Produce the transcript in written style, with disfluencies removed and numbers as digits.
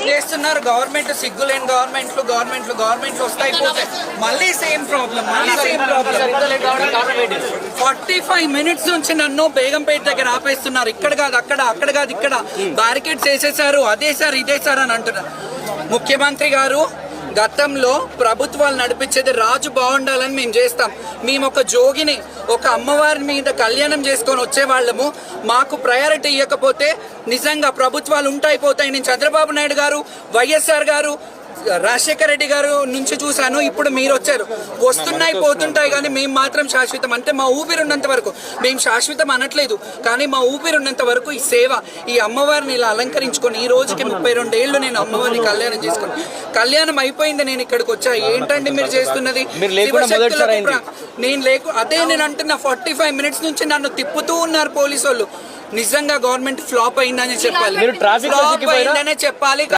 ఏం చేస్తున్నారు గవర్నమెంట్? సిగ్గులేని గవర్నమెంట్లు వస్తాయి పోతాయి, మళ్ళీ సేమ్ ప్రాబ్లం. 45 minutes నుంచి నన్ను బేగంపేట దగ్గర ఆపేస్తున్నారు. ఇక్కడ కాదు అక్కడ కాదు ఇక్కడ, బ్యారికేడ్స్ వేసేసారు, అదే సార్ ఇదే సార్ అని అంటున్నారు. ముఖ్యమంత్రి గారు, గతంలో ప్రభుత్వాలు నడిపించేది రాజు బాగుండాలని మేము చేస్తాం. మేము ఒక జోగిని, ఒక అమ్మవారి మీద కళ్యాణం చేసుకొని వచ్చేవాళ్ళము. మాకు ప్రయారిటీ ఇవ్వకపోతే నిజంగా ప్రభుత్వాలు ఉంటాయిపోతాయి. నేను చంద్రబాబు నాయుడు గారు, వైఎస్ఆర్ గారు, రాజశేఖర రెడ్డి గారు నుంచి చూశాను. ఇప్పుడు మీరు వచ్చారు. వస్తున్నాయి పోతుంటాయి కానీ మేము మాత్రం శాశ్వతం. అంటే మా ఊపిరి ఉన్నంత వరకు, మేము శాశ్వతం అనట్లేదు కానీ మా ఊపిరి ఉన్నంత వరకు ఈ సేవ, ఈ అమ్మవారిని ఇలా అలంకరించుకొని ఈ రోజుకి 32 ఏళ్ళు నేను అమ్మవారిని కళ్యాణం చేసుకుని, కళ్యాణం అయిపోయింది, నేను ఇక్కడికి వచ్చా. ఏంటండి మీరు చేస్తున్నది? అదే నేను అంటున్నా. 45 minutes నుంచి నన్ను తిప్పుతూ ఉన్నారు పోలీసు వాళ్ళు. నిజంగా గవర్నమెంట్ ఫ్లాప్ అయిందని చెప్పాలి, ఫ్లాప్ అయిందనే చెప్పాలి.